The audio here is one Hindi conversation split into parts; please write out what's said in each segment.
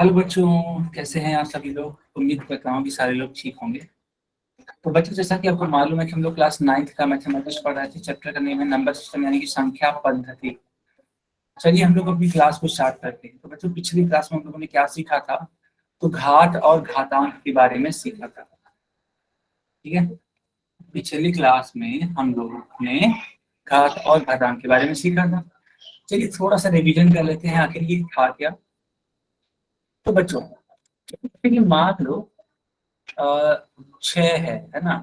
हेलो बच्चों, कैसे हैं आप सभी लोग। उम्मीद करता हूँ कि सारे लोग ठीक होंगे। तो बच्चों, जैसा कि आपको मालूम है कि हम लोग क्लास 9th का मैथमेटिक्स पढ़ रहे थे। चैप्टर का नेम है नंबर सिस्टम यानी कि संख्या पद्धति। चलिए हम लोग अपनी क्लास को स्टार्ट करते हैं। तो बच्चों, पिछली क्लास में हम लोगों ने क्या सीखा था? तो घात और घातांक के बारे में सीखा था। ठीक है, पिछली क्लास में हम लोगों ने घात और घातांक के बारे में सीखा था। चलिए थोड़ा सा रिवीजन कर लेते हैं, आखिर ये था क्या। तो बच्चों, मान लो छह है ना।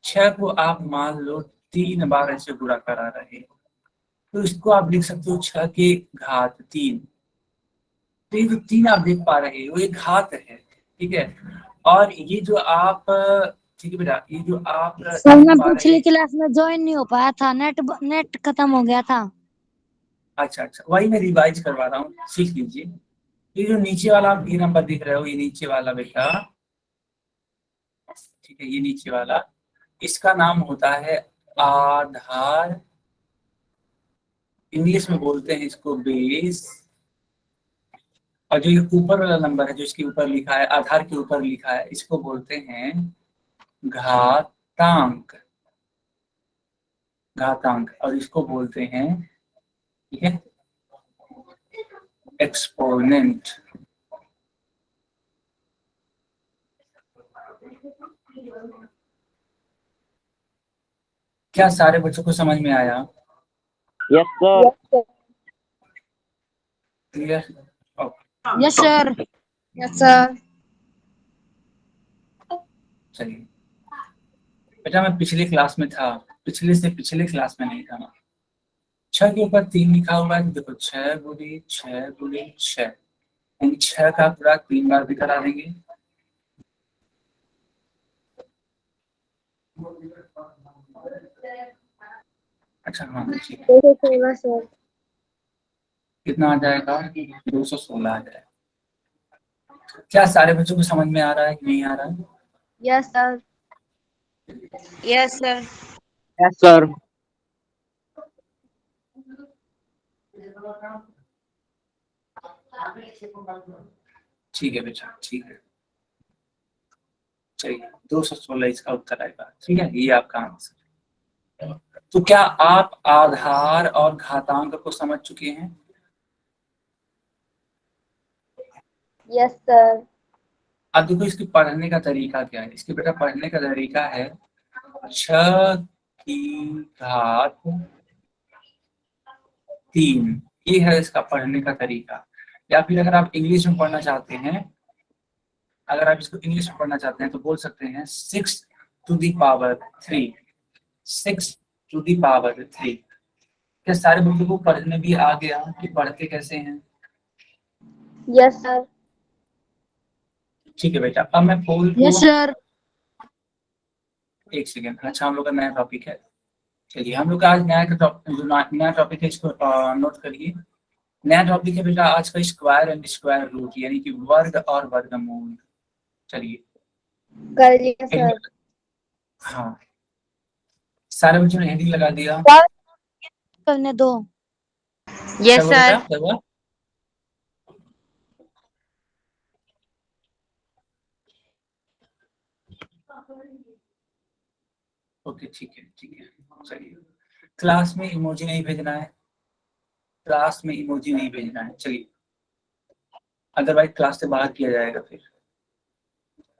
छह को आप मान लो 3 बार ऐसे गुणा करा रहे हो, तो इसको आप लिख सकते हो 6 की घात 3। तो ये जो 3 आप देख पा रहे हो ये घात है, ठीक है। और ये जो आप, ठीक है बेटा, ये जो आप सर देख मैं पा रहे। पिछली क्लास में ज्वाइन नहीं हो पाया था, नेट खत्म हो गया था। अच्छा अच्छा, वही मैं रिवाइज करवा रहा हूँ, सीख लीजिए। ये जो नीचे वाला आप ये नंबर दिख रहे हो, ये नीचे वाला बेटा, ठीक है, ये नीचे वाला, इसका नाम होता है आधार। इंग्लिश में बोलते हैं इसको बेस। और जो ये ऊपर वाला नंबर है, जो इसके ऊपर लिखा है, आधार के ऊपर लिखा है, इसको बोलते हैं घातांक। घातांक, और इसको बोलते हैं, ठीक है, एक्सपोनेंट। क्या सारे बच्चों को समझ में आया? Yes sir. Clear? Yes sir. Yes sir. चलिए बेटा, मैं पिछली क्लास में था, पिछले से पिछले क्लास में नहीं था ना। 6 के ऊपर 3 लिखा हुआ है, देखो 6 गुणे 6 गुणे 6, यानी 6 का पूरा 3 बार भी करा देंगे। अच्छा हाँ ठीक है, 216 सर। कितना आ जाएगा? 216 आ जाएगा। क्या सारे बच्चों को समझ में आ रहा है कि नहीं आ रहा है? Yes sir. Yes sir. Yes sir. ठीक है बेटा, ठीक है। चलिए 216 इसका उत्तर आएगा, ठीक है, ये आपका आंसर। तो क्या आप आधार और घातांक को समझ चुके हैं? Yes sir. अब देखो इसके पढ़ने का तरीका क्या है। इसके बेटा पढ़ने का तरीका है 6 की घात 3। ये है इसका पढ़ने का तरीका। या फिर अगर आप इंग्लिश में पढ़ना चाहते हैं, अगर आप इसको इंग्लिश में पढ़ना चाहते हैं तो बोल सकते हैं 6 to the power 3। 6 to the power 3। क्या सारे बच्चों को पढ़ने भी आ गया कि पढ़ते कैसे हैं? Yes sir. ठीक है बेटा, अब मैं पोल को, यस सर। एक सेकेंड, अच्छा हम लोग का नया टॉपिक है। चलिए हम लोग का आज नया टॉपिक है, इसको नोट करिए। नया टॉपिक है बेटा आज का स्क्वायर एंड स्क्वायर रूट, यानी कि वर्ग और वर्गमूल। चलिए कर लिया सर। हाँ, सारे बच्चों ने हेडिंग लगा दिया? करने दो। क्या यस बोल रहे थे सर। आप? क्या हुआ? ओके ठीक है ठीक है। चलिए, क्लास में इमोजी नहीं भेजना है, क्लास में इमोजी नहीं भेजना है। चलिए, अदरवाइज क्लास से बाहर किया जाएगा फिर।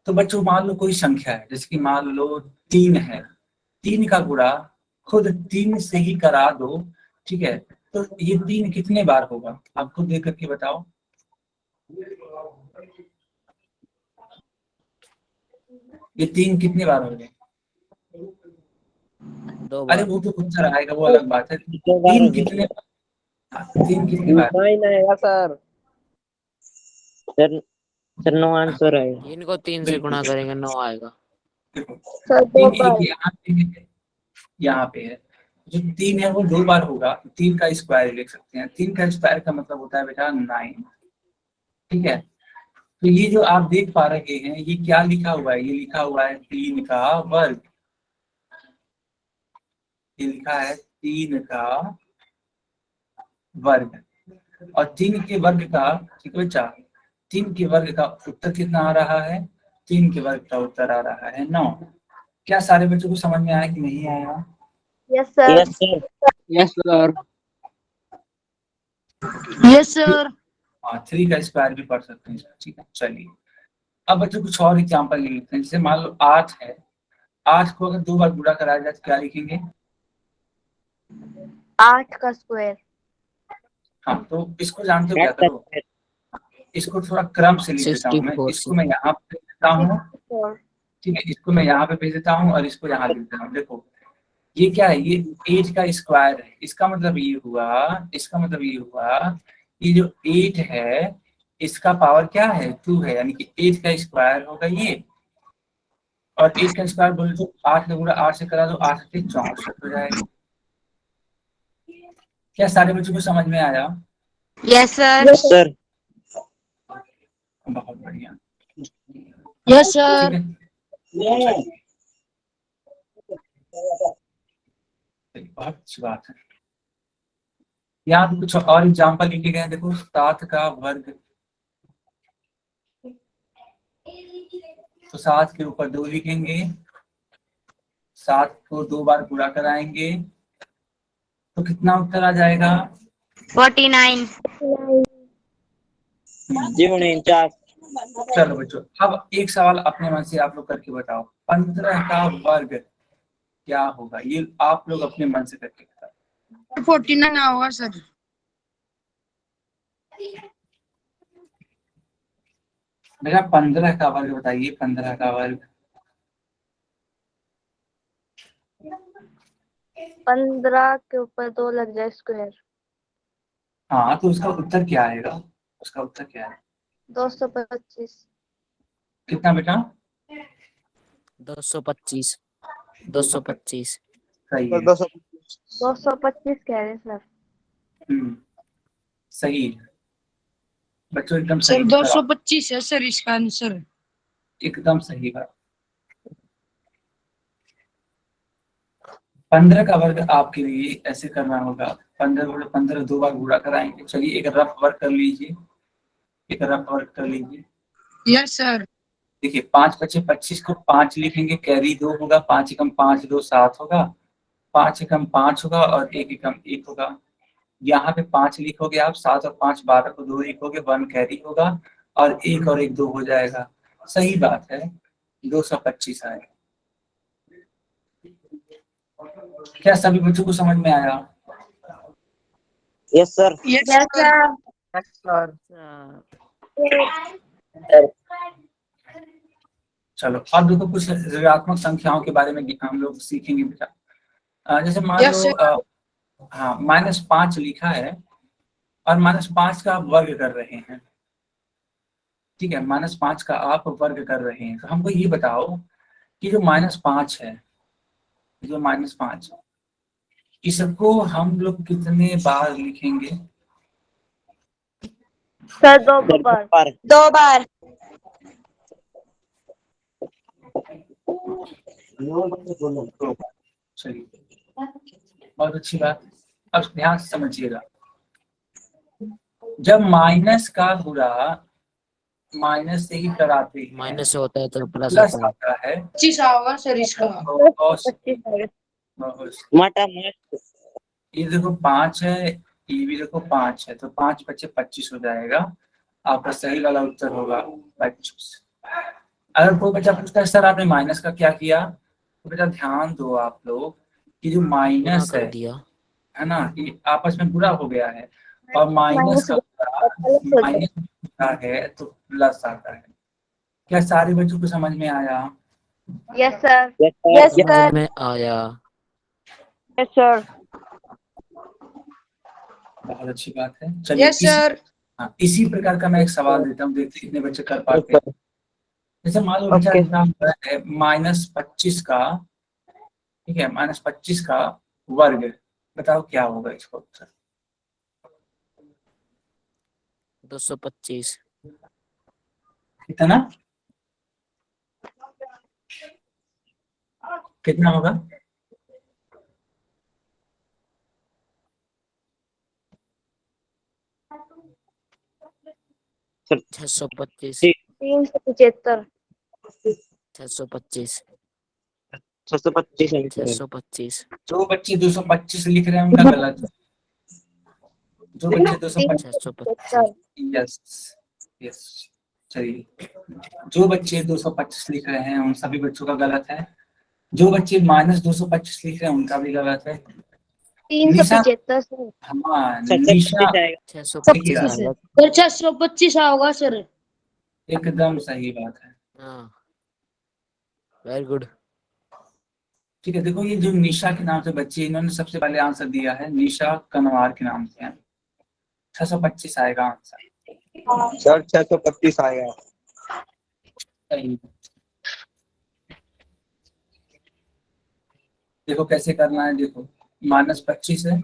तो बच्चों मान लो कोई संख्या है, जैसे कि मान लो 3 है। 3 का गुणा खुद 3 से ही करा दो, ठीक है। तो ये 3 कितने बार होगा आप खुद देख करके बताओ। ये 3 कितने बार हो गए? 2 अरे बार। वो तो खुद सा रहेगा, वो अलग बात है। 2 बार हो 3 कितने गए। बार? 3 कितने बार? 9 आएगा सर। सर सर 9 आंसर है। इनको 3 से बिल्कुल गुणा करेंगे 9 आएगा। देखो, सर 2 3 एक बार। यहाँ पे है, यहाँ पे है। जो 3 है वो 2 बार होगा, 3 का स्क्वायर लिख सकते हैं। 3 का स्क्वायर का मतलब होता है बेटा 9, ठीक है। तो ये जो आप देख पा रहे हैं ये क्या लिखा हुआ है? ये लिखा हुआ है 3 का वर्ग। ये लिखा है 3 का वर्ग, और 3 के वर्ग का, ठीक है बच्चा, 3 के वर्ग का उत्तर कितना आ रहा है? 3 के वर्ग का उत्तर आ रहा है 9। क्या सारे बच्चों को समझ में आया कि नहीं आया? Yes sir. Yes sir. Yes sir. हाँ, 3 का स्क्वायर भी पढ़ सकते हैं, ठीक है। चलिए अब बच्चों कुछ और एग्जाम्पल ले लेते हैं। जैसे मान लो 8 है, 8 को अगर 2 बार गुणा कराया जाए तो क्या लिखेंगे? 8 का स्क्वायर। हाँ, तो इसको जानते हो क्या करो, इसको थोड़ा क्रम से लिख देता हूँ मैं। 64 इसको मैं यहाँ पे देता हूँ, 64। ठीक है, इसको मैं यहाँ पे भेज देता हूँ और इसको यहाँ लिख देता हूँ। देखो ये क्या है, ये 8 का स्क्वायर है। इसका मतलब ये हुआ, इसका मतलब ये हुआ, ये जो 8 है इसका पावर क्या है? 2 है, यानी कि 8 का स्क्वायर होगा ये। और 8 का स्क्वायर बोले तो 8 का गुणा 8 से करा दो, 8 से 64 हो जाएगा। क्या सारे बच्चों को समझ में आया? Yes sir. Yes sir. बहुत बढ़िया, यस ठीक सर। है। चलिए, बहुत अच्छी बात है। यहाँ पे कुछ और एग्जाम्पल लिखे गए हैं। देखो 7 का वर्ग, तो 7 के ऊपर 2 लिखेंगे, 7 को 2 बार पूरा कराएंगे तो कितना उत्तर आ जाएगा? 49। जी 49। चलो बच्चों, अब एक सवाल अपने मन से आप लोग करके बताओ, 15 का वर्ग क्या होगा? ये आप लोग अपने मन से करके बताओ। 49 होगा सर। मेरा 15 का वर्ग बताइए, 15 का वर्ग। 15 के ऊपर 2 लग जाए स्क्वायर। हाँ, तो उसका उत्तर क्या आएगा? उसका उत्तर क्या है? 225। कितना बेटा? 225। 225। सही है। 225 कह रहे सर। सही है बच्चों, एकदम सर सही उत्तर। 225 है सर इसका आंसर। एकदम सही बात। 15 का वर्ग आपके लिए ऐसे करना होगा, 15 गुणे 15 2 बार गुणा कराएंगे। चलिए एक रफ वर्क कर लीजिए, एक रफ वर्क कर लीजिए। Yes sir. देखिए 5 बचे 25 को 5 लिखेंगे, कैरी 2 होगा, 5 एकम 5 2 7 होगा, 5 एकम 5 होगा और 1 एकम 1 होगा। यहाँ पे 5 लिखोगे आप, 7 और 5 12 को 2 लिखोगे, 1 कैरी होगा और 1 और 1 2 हो जाएगा। सही बात है, 225 आएगा। क्या सभी बच्चों को समझ में आया? Yes sir. Yes yes sir. Sir. चलो अब देखो कुछ ऋणात्मक संख्याओं के बारे में हम लोग सीखेंगे बेटा। जैसे मान Yes, लो हाँ, -5 लिखा है और -5 का आप वर्ग कर रहे हैं, ठीक है, -5 का आप वर्ग कर रहे हैं। तो हमको ये बताओ कि जो -5 है, जो -5 इसको हम लोग कितने बार लिखेंगे? सर 2 बार। 2 बार। चलिए बहुत अच्छी बात। अब ध्यान से समझिएगा, जब माइनस का गुणा माइनस से ही कराते हैं, माइनस होता है तो प्लस प्लस आता है। आता है 25 होगा सर इसका। और 25 मटा मट। ये देखो 5 है, ये भी देखो 5 है, तो 5 बचे 25 हो जाएगा। आपका सही वाला उत्तर होगा 25। अगर कोई बच्चा पूछता है सर आपने माइनस का क्या किया, तो बेटा ध्यान दो आप लोग कि जो गुणा माइनस कर दिया। है ना, ये आपस में बुरा हो गया है और माइनस का माइनस होता है तो प्लस आता है। क्या सारे बच्चों को समझ में आया? Yes sir. यस समझ में आया। Yes sir. बहुत अच्छी बात है। चलिए यस सर। इसी प्रकार का मैं एक सवाल देता हूँ, देखते कितने बच्चे कर पाते हैं। जैसे मान लो बच्चा Okay. है -25 का, ठीक है, -25 का वर्ग, बताओ क्या होगा इसका उत्तर? 225। कितना कितना होगा? 625 375 625 625 है। 625 जो बच्चे 225 लिख रहे हैं उनका गलत है। जो बच्चे 225 625 यस यस चलिए, जो बच्चे 225 लिख रहे हैं उन सभी बच्चों का गलत है। जो बच्चे -225 लिख रहे हैं उनका भी गलत है। 375 सर। हाँ 625 निशा आएगा। 625 आएगा। सर 625 होगा सर। एकदम सही बात है। हाँ वेरी गुड। ठीक है, देखो ये जो निशा के नाम से बच्ची है, इन्होंने सबसे पहले आंसर दिया है निशा कनवार के नाम से है। 625 आएगा आंसर। सर 625 आएगा। सही। देखो कैसे करना है, देखो -25 है,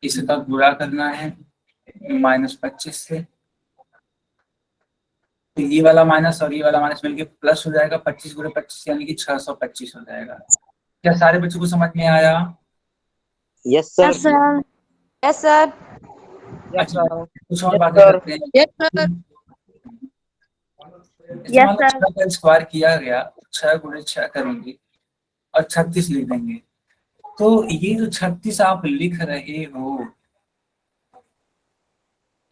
इसका गुणा करना है -25 से, तो ये वाला माइनस और ये वाला माइनस मिलके प्लस हो जाएगा, 25 × 25 यानी कि 625 हो जाएगा। क्या सारे बच्चों को समझ में आया? Yes sir. Yes sir. Yes sir. अच्छा कुछ और बातें करते हैं। Yes sir. जैसे मान लो Yes, 6 का स्क्वायर किया गया, 6 × 6 करेंगे और 36 लिख देंगे। तो ये जो 36 आप लिख रहे हो,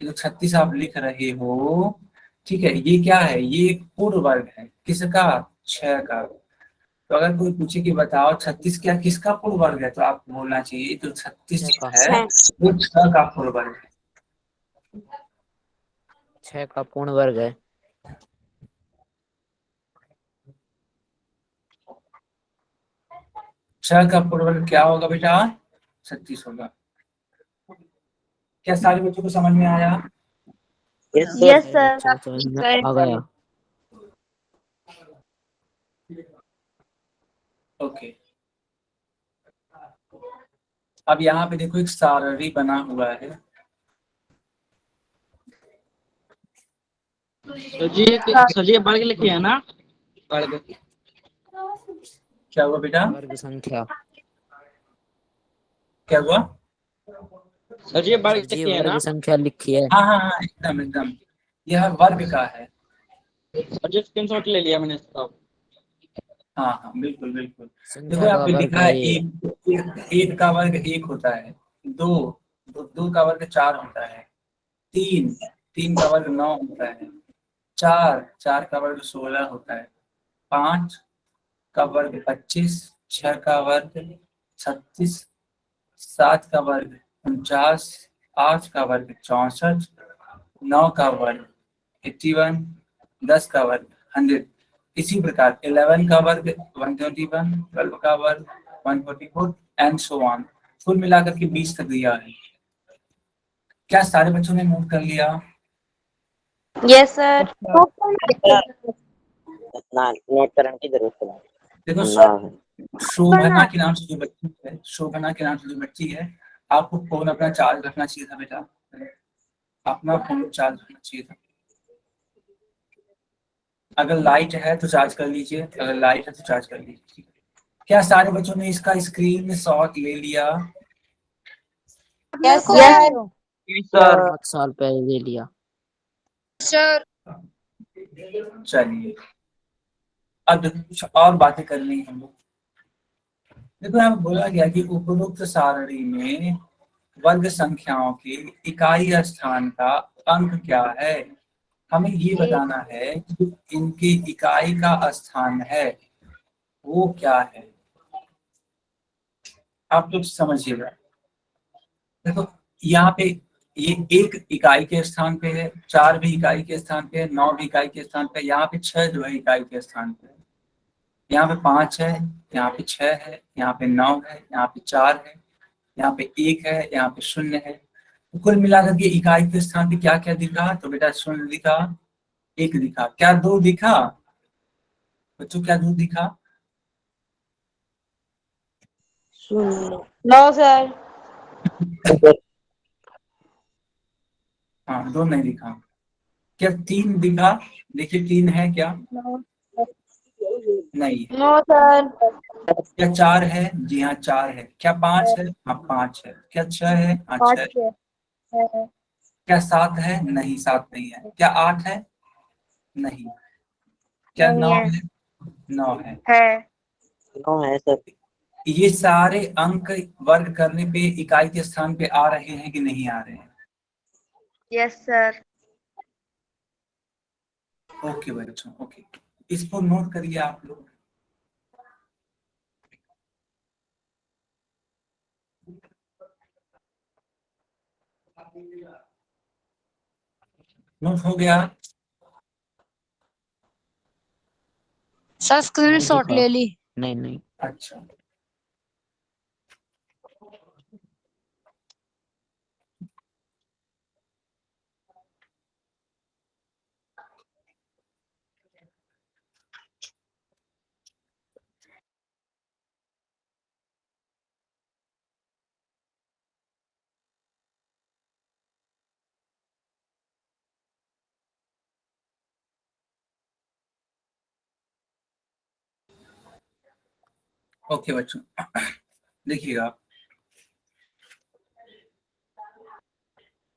ये जो 36 आप लिख रहे हो, ठीक है, ये क्या है? ये एक पूर्ण वर्ग है। किसका? 6 का। तो अगर कोई पूछे कि बताओ 36 क्या किसका पूर्ण वर्ग है, तो आप बोलना चाहिए तो 36 6 का है वो 6 का पूर्ण वर्ग है। 6 का पूर्ण वर्ग है। छह का पूर्ण वर्ग क्या होगा बेटा? 36 होगा। क्या सारे बच्चों को समझ में आया? Yes Yes, sir. sir. समझ में आ गया। ओके, अब यहाँ पे देखो एक सारणी बना हुआ है। सर जी बढ़ के लिखी है ना? क्या हुआ बेटा? वर्ग संख्या। क्या हुआ? सर जी बढ़ सर के जी लिखी है ना? वर्ग संख्या लिखी है। हाँ हाँ हाँ एकदम एकदम, यह वर्ग का है। सर जी स्क्रीनशॉट ले लिया मैंने इसका। हाँ हाँ बिल्कुल बिल्कुल। देखो संख्या यहाँ का पे वर्ग लिखा है है ये। एक का वर्ग 1 होता है, दो का वर्ग 4 होता है, तीन का वर्ग 9 होता है, चार का वर्ग 16 होता है, 5 का वर्ग 25, 6 का वर्ग 36, 7 का वर्ग 49, 8 का वर्ग 64, 9 का वर्ग 81, 10 का वर्ग 100। इसी प्रकार 11 का वर्ग 121, 12 का वर्ग 144 एंड सो ऑन। कुल मिलाकर के 20 तक दिया है। क्या सारे बच्चों ने नोट कर लिया? Yes, sir. ना नोट करने की जरूरत नहीं। देखो ना शोभना के नाम से जो बच्ची है, शोभना के नाम से जो बच्ची है, आपको फोन अपना चार्ज रखना चाहिए था बेटा, अपना फोन चार्ज रखना चाहिए था। अगर लाइट है तो चार्ज कर लीजिए, अगर लाइट है तो चार्ज कर लीजिए। क्या सारे बच्चों ने इसका स्क्रीन शॉट ले लिया? Yes, sir. सर 5 साल पहले ले लिया। सर। चलिए अब कुछ और बातें करनी है हम लोग। देखो यहाँ बोला गया कि उपरोक्त सारणी में वर्ग संख्याओं के इकाई स्थान का अंक क्या है। हमें ये बताना है कि इनके इकाई का स्थान है वो क्या है। आप लोग समझिएगा, देखो यहाँ पे ये 1 इकाई के स्थान पे है, 4 भी इकाई के स्थान पे है, 9 भी इकाई के स्थान पे है, यहाँ पे 6 जो है इकाई के स्थान पे है, यहाँ पे 5 है, यहाँ पे 6 है, यहाँ पे 9 है, यहाँ पे 4 है, यहाँ पे 1 है, यहाँ पे 0 है। तो कुल मिलाकर के इकाई के स्थान पे क्या क्या दिखा? तो बेटा 0 दिखा, 1 दिखा, क्या 2 दिखा बच्चों? क्या 2 दिखा? No, sir. हाँ 2 नहीं दिखा। क्या 3 दिखा? देखिए 3 है क्या? नहीं। No, sir. क्या 4 है? जी हाँ 4 है। क्या 5 है? हाँ 5 है। क्या 6 है? हाँ 6 Pass. क्या 7 है? नहीं, 7 नहीं है। क्या 8 है? नहीं। क्या नहीं 9 है। है? 9 है। है। 9 है सर। ये सारे अंक वर्ग करने पे इकाई के स्थान पे आ रहे हैं कि नहीं आ रहे हैं? Yes sir. ओके बच्चों, ओके, इसको नोट करिए आप लोग। नोट हो गया? सर स्क्रीनशॉट ले ली। नहीं नहीं। अच्छा, ओके बच्चों, देखिएगा,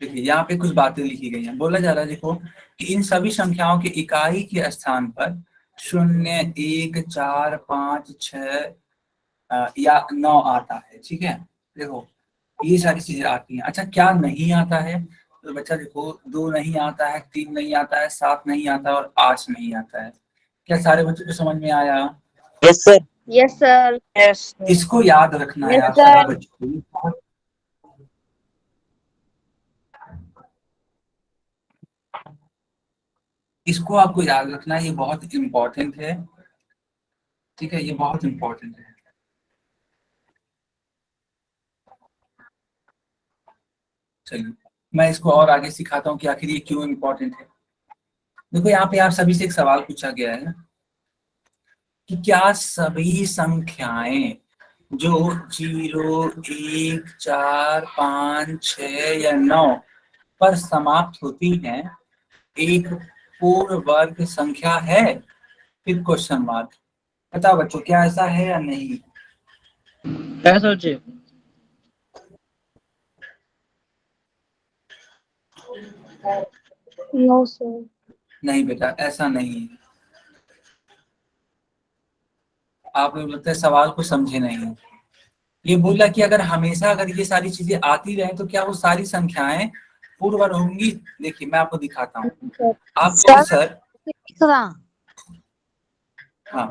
देखिए यहाँ पे कुछ बातें लिखी गई हैं। बोला जा रहा है, देखो, कि इन सभी संख्याओं के इकाई के स्थान पर 0, 1, 4, 5, 6 या 9 आता है। ठीक है, देखो ये सारी चीजें आती हैं। अच्छा, क्या नहीं आता है? तो बच्चा देखो, 2 नहीं आता है, 3 नहीं आता है, 7 नहीं आता और 8 नहीं आता है। क्या सारे बच्चों को समझ में आया? Yes sir. Yes sir. Yes इसको याद रखना है Yes, आप sir. सभी बच्चों को। इसको आपको याद रखना है, ये बहुत इम्पोर्टेंट है। ठीक है, ये बहुत इम्पोर्टेंट है। चलिए, मैं इसको और आगे सिखाता हूँ कि आखिर ये क्यों इम्पोर्टेंट है। देखो, यहाँ पे आप सभी से एक सवाल पूछा गया है कि क्या सभी संख्याएं जो 0, 1, 4, 5, 6 या 9 पर समाप्त होती हैं एक पूर्ण वर्ग संख्या है? फिर क्वेश्चन मार्क। बताओ बच्चों, क्या ऐसा है या नहीं? है सर जी। No sir. नहीं बेटा, ऐसा नहीं है। आप लोग लगता है सवाल को समझे नहीं है। ये बोला कि अगर हमेशा अगर ये सारी चीजें आती रहे तो क्या वो सारी संख्याएं पूर्ण वर्ग होंगी? देखिए, मैं आपको दिखाता हूँ। आप सर सर, लिख रहा। हाँ,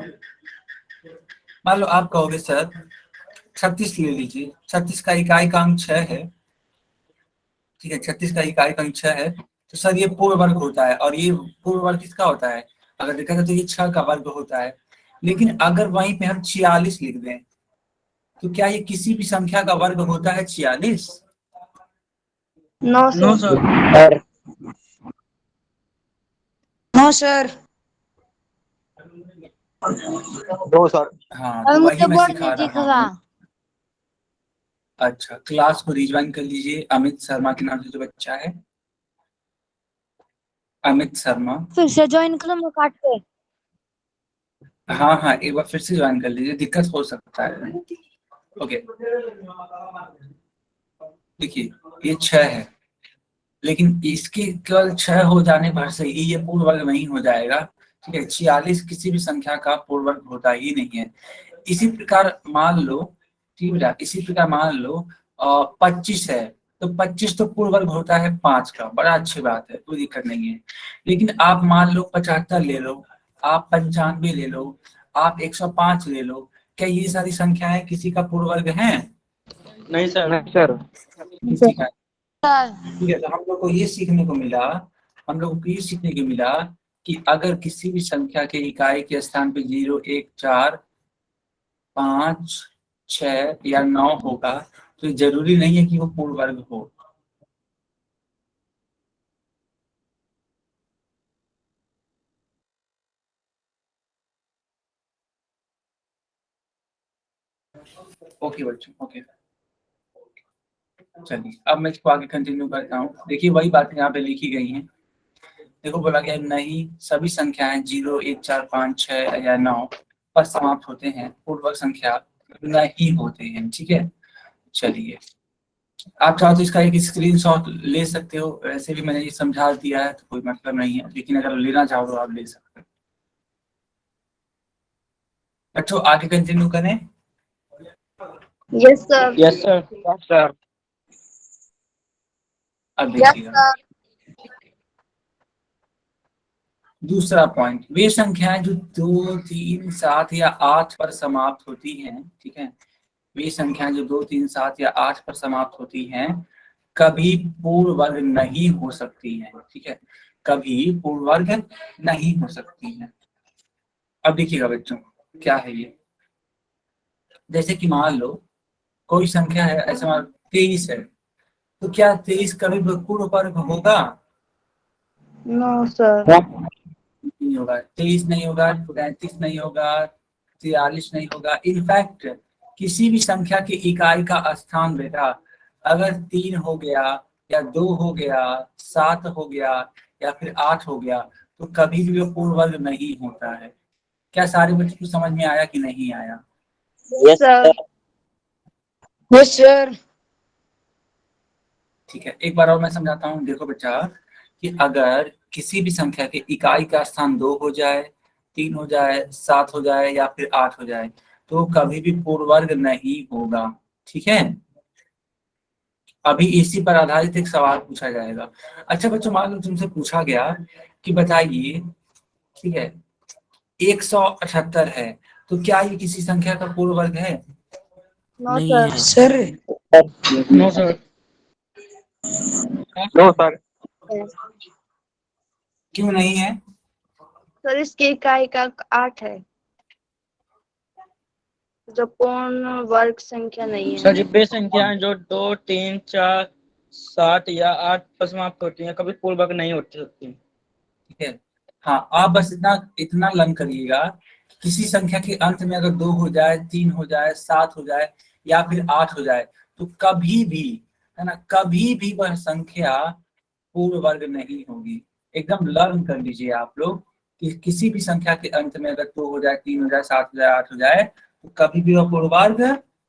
मान लो आप कहोगे सर 36 ले लीजिए। 36 का इकाई का अंक 6 है। ठीक है, 36 का इकाई का अंक 6 है, तो सर ये पूर्ण वर्ग होता है। और ये पूर्ण वर्ग किसका होता है? अगर देखा जाए तो ये 6 का वर्ग होता है। लेकिन अगर वहीं पे हम 46 लिख दें तो क्या ये किसी भी संख्या का वर्ग होता है 46? No no sir. Sir. No sir. दो सर। हाँ, और तो वही मुझे मैं बोर्ड सिखा नहीं दिख रहा रहा। हूँ। अच्छा, क्लास को रिज्वाइन कर लीजिए। अमित शर्मा के नाम से जो बच्चा है, अमित शर्मा। फिर से ज्वाइन करो मैं काट के। हाँ हाँ, एक बार फिर से ज्वाइन कर लीजिए, दिक्कत हो सकता है। ओके, देखिए, ये 6 है, लेकिन इसके केवल 6 हो जाने भर से ही ये पूर्ण वर्ग नहीं हो जाएगा। ठीक है, 46 किसी भी संख्या का पूर्ण वर्ग होता ही नहीं है। इसी प्रकार मान लो, ठीक है, इसी प्रकार मान लो 25 है, तो 25 तो पूर्ण वर्ग होता है 5 का। बड़ा अच्छी बात है, कोई दिक्कत नहीं है। लेकिन आप मान लो 75 ले लो, आप 95 ले लो, आप 105 ले लो, क्या ये सारी संख्याएं किसी का पूर्ण वर्ग हैं? नहीं सर। नहीं सर। किसी का। सर ठीक है, तो हम लोग को ये सीखने को मिला, हम लोग को ये सीखने को मिला कि अगर किसी भी संख्या के इकाई के स्थान पे 0, 1, 4, 5, 6 या 9 होगा तो जरूरी नहीं है कि वो पूर्ण वर्ग हो। ओके बच्चों, ओके, चलिए अब मैं इसको आगे कंटिन्यू करता हूँ। देखिए, वही बातें यहाँ पे लिखी गई हैं। देखो, बोला गया नहीं सभी संख्याएं 0, 1, 4, 5, 6 या 9 पर समाप्त होते हैं, पूर्ण वर्ग संख्या नहीं होते हैं। ठीक है, चलिए आप चाहो तो इसका एक स्क्रीनशॉट ले सकते हो, वैसे भी मैंने ये समझा दिया है तो कोई मतलब नहीं है, लेकिन अगर लेना चाहो तो आप ले सकते हो। बच्चों आगे कंटिन्यू करें। Yes, sir. Yes sir. Yes sir. अब Yes, देखिएगा sir. दूसरा पॉइंट, वे संख्याएं जो 2, 3, 7 या 8 पर समाप्त होती हैं, ठीक है, वे संख्याएं जो 2, 3, 7 या 8 पर समाप्त होती हैं कभी पूर्ण वर्ग नहीं हो सकती हैं, ठीक है, कभी पूर्ण वर्ग नहीं हो सकती हैं। अब देखिएगा बच्चों क्या है ये, जैसे कि मान लो कोई संख्या है, ऐसे मान 23 है, तो क्या 23 कभी पूर्ण वर्ग होगा? No, sir. नहीं होगा, 23 नहीं होगा, 33 नहीं होगा, 43 नहीं होगा। इनफैक्ट किसी भी संख्या की इकाई का स्थान बेटा अगर 3 हो गया या 2 हो गया, 7 हो गया या फिर 8 हो गया तो कभी भी वो पूर्ण वर्ग नहीं होता है। क्या सारे बच्चों को समझ में आया कि नहीं आया? Yes, sir. Yes, sir. ठीक है, एक बार और मैं समझाता हूँ। देखो बच्चा कि अगर किसी भी संख्या के इकाई का स्थान 2 हो जाए, 3 हो जाए, 7 हो जाए या फिर 8 हो जाए तो कभी भी पूर्ण वर्ग नहीं होगा, ठीक है। अभी इसी पर आधारित एक सवाल पूछा जाएगा। अच्छा बच्चों मान लो तुमसे पूछा गया कि बताइए, ठीक है, 178 है तो क्या ये किसी संख्या का पूर्ण वर्ग है? No, नहीं sir. है। Sir. No sir. No sir. क्यों नहीं है? सर इसकी इकाई का 8 है, जो पूर्ण वर्ग संख्या नहीं सर है। जी वे संख्याएं जो 2, 3, 4, 7 या 8 पर समाप्त होती हैं कभी पूर्ण वर्ग नहीं होती सकती। ठीक है, हाँ आप बस इतना इतना लर्न करिएगा, किसी संख्या के अंत में अगर 2 हो जाए, 3 हो जाए, 7 हो जाए या फिर 8 हो जाए तो कभी भी, है ना, कभी भी वह संख्या पूर्ण वर्ग नहीं होगी। एकदम लर्न कर लीजिए आप लोग कि किसी भी संख्या के अंत में अगर 2 हो जाए, 3 हो जाए, 7 हो जाए, 8 हो जाए तो कभी भी वह पूर्ण वर्ग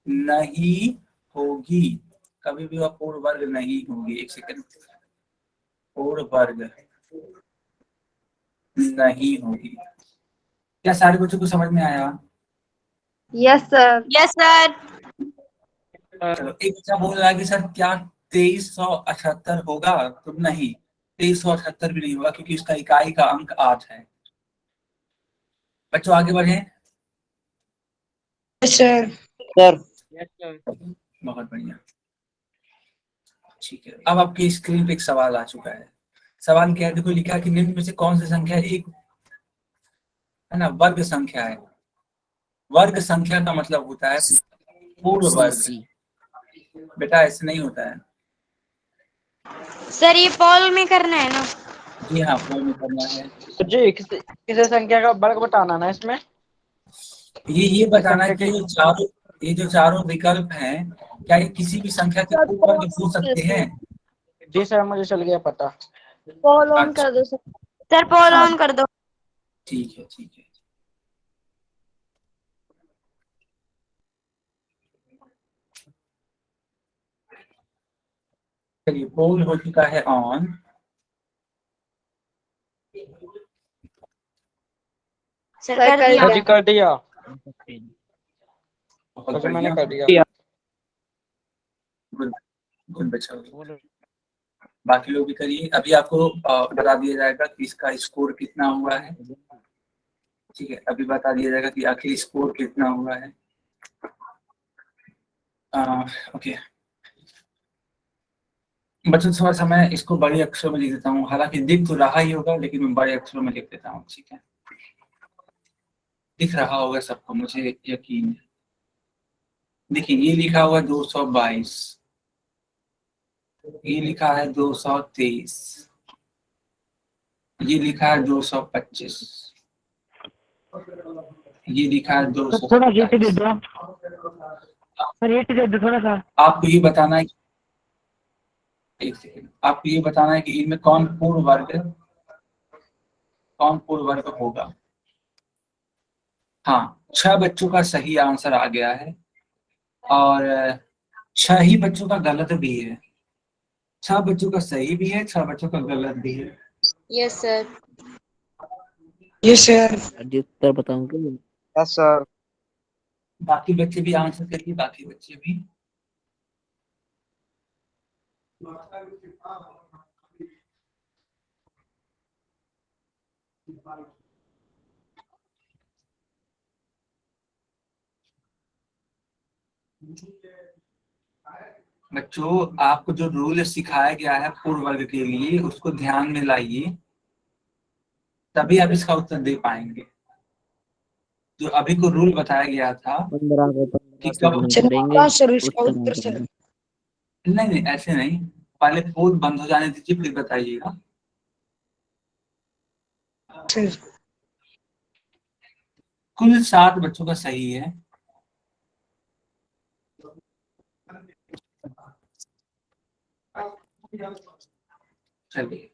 नहीं होगी, कभी भी वह पूर्ण वर्ग नहीं होगी। एक सेकंड, पूर्ण वर्ग नहीं होगी। क्या सारे बच्चों को समझ में आया? Yes, sir. Yes, sir. चलो एक बच्चा बोल रहा है कि सर क्या 2378 होगा? तो नहीं, 2378 भी नहीं होगा क्योंकि उसका इकाई का अंक 8 है। बच्चों आगे बढ़े। Yes, sir. Sir yes sir. बहुत बढ़िया, ठीक है। अब आपकी स्क्रीन पे एक सवाल आ चुका है। सवाल क्या है, देखो लिखा है कि निम्न में से कौन सी संख्या एक, है ना, वर्ग संख्या है। वर्ग संख्या का मतलब होता है पूर्ण सी वर्ग। सी बेटा ऐसे नहीं होता है। सर ये पॉल में करना है ना? जी हाँ, पूर्ण में करना है। सर जी किसी संख्या का वर्ग बताना ना इसमें। ये बताना है संख्या कि के ये जो चारों विकल्प हैं क्या ये किसी भी संख्या के पूर्ण वर्ग हो सकते हैं? जी सर मुझे चल गया पता। पॉल ऑन अच्छा, कर दो सर, पॉल हाँ ऑन कर दो। ठीक है, ठीक है। चलिए पोल हो चुका है ऑन। सर कर दिया। सर जी कर दिया। बहुत सर जी मैंने बढ़िया, कर दिया। गुड गुड बच्चा। बाकी लोग भी करिए। अभी आपको बता दिया जाएगा कि इसका स्कोर कितना हुआ है, ठीक है, अभी बता दिया जाएगा कि आखिर स्कोर कितना हुआ है। ओके बच्चों थोड़ा सा मैं इसको बड़े अक्षरों में लिख देता हूँ, हालांकि दिख तो रहा ही होगा लेकिन मैं बड़े अक्षरों में लिख देता हूँ, ठीक है, दिख रहा होगा सबको मुझे यकीन है। देखिए ये लिखा हुआ 222, ये लिखा है 223, ये लिखा है 225, ये लिखा है 227। थोड़ा सा। आपको ये बताना है, एक सेकेंड, आपको ये बताना है कि इनमें कौन पूर्ण वर्ग होगा। हाँ 6 बच्चों का सही आंसर आ गया है और 6 ही बच्चों का गलत भी है, 6 बच्चों का सही भी है, 6 बच्चों का गलत भी है। Yes sir. Yes sir. अभी उत्तर बताऊं क्या? Yes sir. बाकी बच्चे भी आंसर करिए, बाकी बच्चे भी। बच्चों आपको जो रूल सिखाया गया है पूर्ण वर्ग के लिए उसको ध्यान में लाइए, तभी आप इसका उत्तर दे पाएंगे। जो अभी को रूल बताया गया था 15 को 15 कि से कब, गुणा सर करेंगे, सर इसका उत्तर उत्तर सर। नहीं नहीं ऐसे नहीं, पहले पोल बंद हो जाने दीजिए फिर बताइएगा। सर कुल 7 बच्चों का सही है। चलिए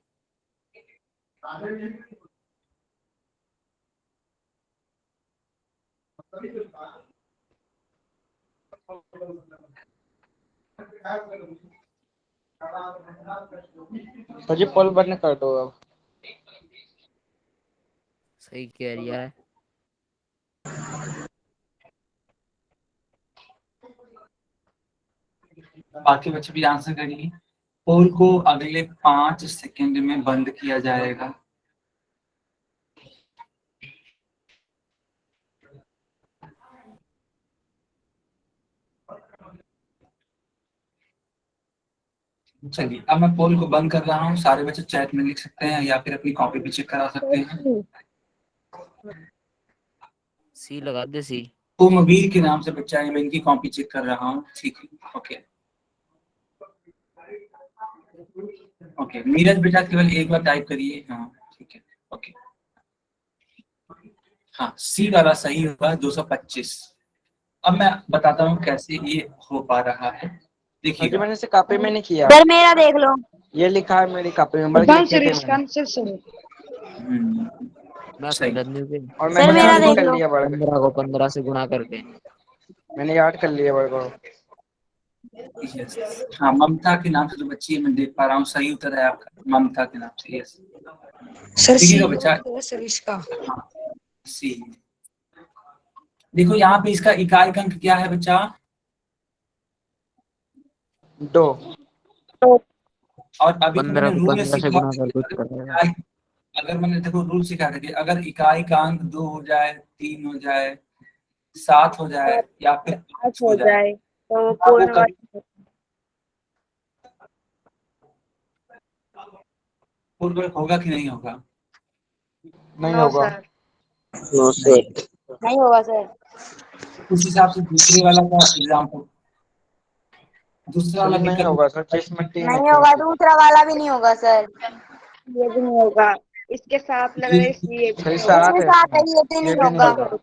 सर जी पोल बटन कर दो अब। सही कह रिया है। बाकी बच्चे भी आंसर करिए। पोल को अगले 5 सेकंड में बंद किया जाएगा। चलिए अब मैं पोल को बंद कर रहा हूँ, सारे बच्चे चैट में लिख सकते हैं या फिर अपनी कॉपी भी चेक करा सकते हैं। सी लगा दे, सी। उमवीर के नाम से बच्चा है, मैं इनकी कॉपी चेक कर रहा हूँ। ठीक है, ओके ओके। नीरज बेटा केवल एक बार टाइप करिए। हाँ ठीक है, ओके। हाँ सी वाला सही होगा 225। अब मैं बताता हूँ कैसे ये हो पा रहा है, सर जी देखिएगा। मैंने इसे कॉपी में नहीं किया, सर मेरा देख लो। ये लिखा है मेरी कॉपी में, बल्कि आंसर लिखे थे इसका मैंने। Answer sir. मैं सही। कर दूं फिर। और सर मैंने मेरा याद भी देख कर लो। लिया वर्ग, 15 को 15 से गुणा करके। मैंने याद कर लिया वर्ग। Yes. हाँ ममता के नाम से जो बच्ची है मैं देख पा रहा हूँ, सही उत्तर है आपका ममता के नाम से। यस सर सी देखिएगा बच्चा। सर इसका। हाँ सी। देखो यहाँ पे इसका इकाई अंक क्या है बच्चा? 2। और अभी तो 15 मैंने को रूल 15 से सिखा गुणा करके दिया, उत्तर आएगा। अगर मैंने देखो रूल सिखा के दिया, अगर इकाई का अंक 2 हो जाए, 3 हो जाए, 7 हो जाए या फिर 8 हो जाए तो आप वो कर, पूर्ण वर्ग होगा कि नहीं होगा? नहीं होगा। No sir. नहीं होगा सर। उस हिसाब से दूसरे वाला का एग्जाम्पल, दूसरा सर वाला जी नहीं दिक्कत होगा सर, जिसमें 3 नहीं लिखे होगा, होते। दूसरा वाला भी नहीं होगा सर। ये भी नहीं होगा, इसके साथ लग रहा है इसलिए भी सही नहीं सात होगा। इसके है साथ है, इसमें, ये तो ये नहीं भी नहीं होगा। होगा।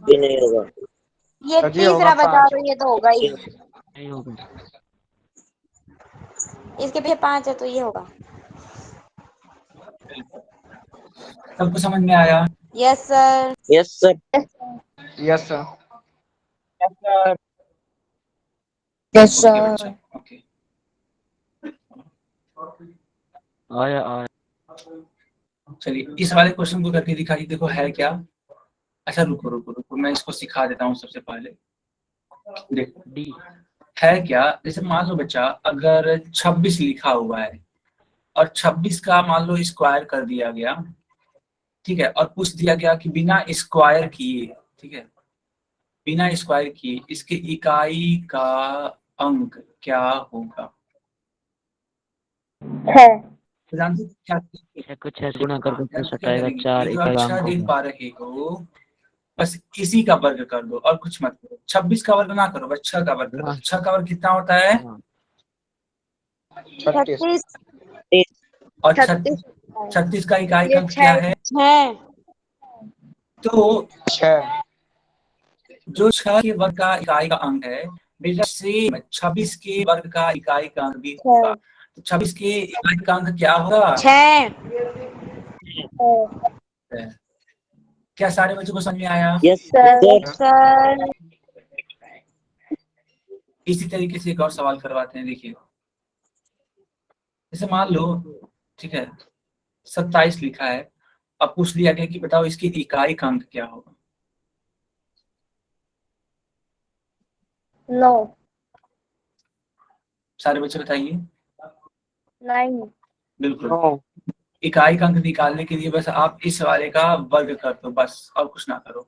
भी नहीं होगा। ये सर जी होगा तीसरा बचा 5। तो ये तो होगा ही। नहीं होगा। इसके पीछे 5 है तो ये होगा। सबको समझ में आया? Yes sir. Yes sir. Yes sir. Yes okay बच्चा, सर। ओके। आया आया। चलिए इस वाले क्वेश्चन को करके दिखाइए, देखो है क्या। अच्छा रुको रुको रुको, मैं इसको सिखा देता हूँ सबसे पहले। देखो डी। है क्या, जैसे मान लो बच्चा अगर 26 लिखा हुआ है और 26 का मान लो स्क्वायर कर दिया गया, ठीक है, और पूछ दिया गया कि बिना स्क्वायर किए, ठीक है, बिना स्क्वायर किए इसके इकाई का अंक क्या होगा? तो जानते हो क्या? 6 को 6 से गुणा करके जानते हो क्या सटाएगा करेंगे, 4 ये जो इकाई आप अंक 6 देख होगा। पा रहे हो बस इसी का वर्ग कर दो और कुछ मत करो। 26 का वर्ग ना करो, बस 6 का वर्ग करो। 6 का वर्ग कितना होता है? हाँ। 36। 36। और 36 36 का इकाई ये अंक क्या है? 6। तो 6। जो 6 के वर्ग का इकाई का अंक है बेटा सेम 26 के वर्ग का इकाई का अंक भी होगा। तो 26 के इकाई का अंक क्या होगा? 6। क्या सारे बच्चों को समझ में आया? Yes sir. सर इसी तरीके से एक और सवाल करवाते हैं, देखिए। जैसे मान लो, ठीक है, 27 लिखा है, अब पूछ लिया गया कि बताओ इसकी इकाई का अंक क्या होगा। 9, सारे बच्चे बताइए। 9, बिल्कुल। 9 इकाई का अंक निकालने के लिए बस आप इस वाले का वर्ग कर दो, बस और कुछ ना करो।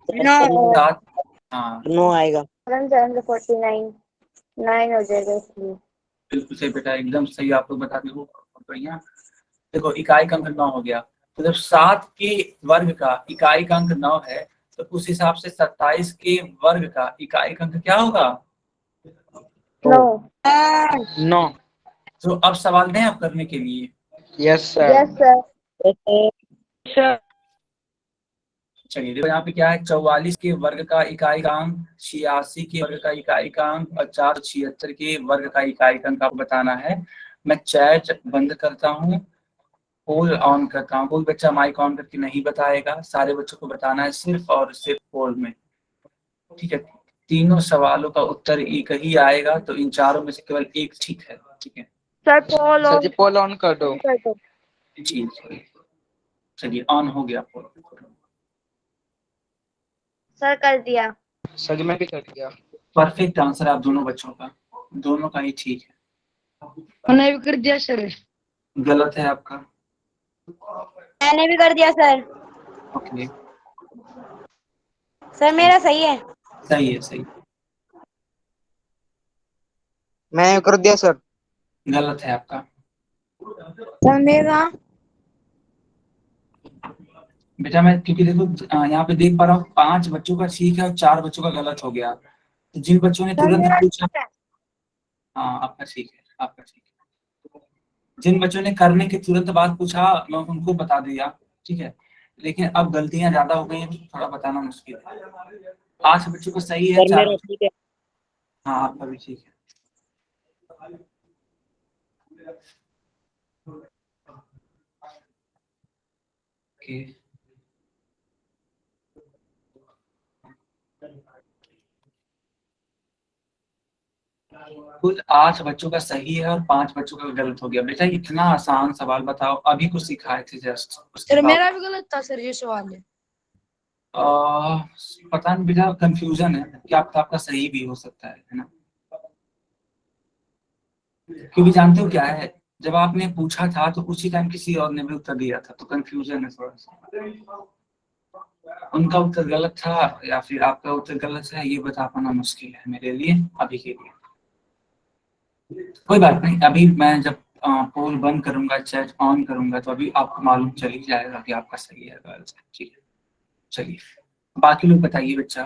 No. 7, हाँ 9 आएगा। 7 7 से 49, 9 हो जाएगा इसलिए। बिल्कुल सही बेटा, एकदम सही आप लोग बताते हो, बढ़िया। देखो इकाई का अंक 9 हो गया, तो जब 7 के वर्ग का इकाई का अंक 9 है, तो उस हिसाब से 27 के वर्ग का इकाई का अंक क्या होगा। 9. 9। तो अब सवाल दें आप करने के लिए। Yes sir. Yes sir. चलिए देखो यहाँ पे क्या है, 44 के वर्ग का इकाई का अंक, 86 के वर्ग का इकाई का अंक और 476 के वर्ग का इकाई का अंक आपको बताना है। मैं चैट बंद करता हूँ, पोल ऑन करता हूँ। कोई बच्चा माइक ऑन करके नहीं बताएगा, सारे बच्चों को बताना है सिर्फ और सिर्फ पोल में, ठीक है। तीनों सवालों का उत्तर एक ही आएगा, तो इन चारों में से केवल एक ठीक है, ठीक है सर पोल सर ऑन जी पोल ऑन कर दो। कर दो। जी। चलिए ऑन हो गया पोल। सर कर दिया। सर जी मैं भी कर दिया। परफेक्ट आंसर आप दोनों बच्चों का, दोनों का ही ठीक है। मैंने भी कर दिया सर। गलत है आपका। मैंने भी कर दिया सर। ओके, सर मेरा सही है। सही है, सही। मैंने कर दिया सर। गलत है आपका। सर मेरा बेटा मैं क्योंकि देखो यहाँ पे देख पा रहा हूँ 5 बच्चों का ठीक है और 4 बच्चों का गलत हो गया। तो जिन बच्चों ने तुरंत पूछा, हाँ आपका ठीक है, आपका ठीक है। जिन बच्चों ने करने के तुरंत बाद पूछा मैं उनको बता दिया, ठीक है। लेकिन अब गलतियां ज्यादा हो गई हैं, तो थोड़ा बताना मुश्किल है। 8 बच्चों का सही है, सर 4 मेरा ठीक है। हाँ आपका भी ठीक है। ओके, कुल 8 बच्चों का सही है और 5 बच्चों का गलत हो गया। बेटा इतना आसान सवाल बताओ, अभी कुछ सिखाए थे जस्ट। सर मेरा भी गलत था सर, ये सवाल है। पता नहीं बेटा, कंफ्यूजन है, क्या पता आपका सही भी हो सकता है ना। क्योंकि जानते हो क्या है, जब आपने पूछा था तो उसी टाइम किसी और ने भी उत्तर दिया था, तो कंफ्यूजन है थोड़ा सा। उनका उत्तर गलत था या फिर आपका उत्तर गलत है, ये बता पाना मुश्किल है मेरे लिए अभी के लिए। कोई बात नहीं, अभी मैं जब पोल बंद करूंगा, चैट ऑन करूंगा, तो अभी आपको मालूम चल ही जाएगा कि आपका सही है गलत है, ठीक है। चलिए बाकी लोग बताइए बच्चा।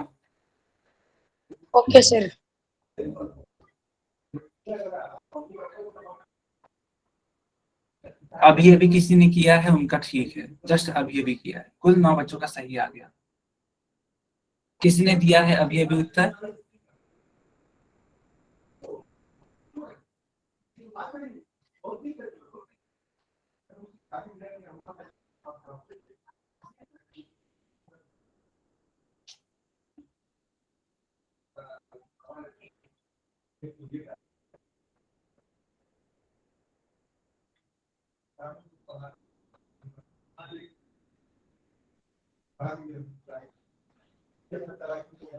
Okay sir. अभी अभी किसी ने किया है उनका ठीक है, जस्ट अभी अभी किया है, कुल 9 बच्चों का सही आ गया। किसी ने दिया है अभी अभी उत्तर।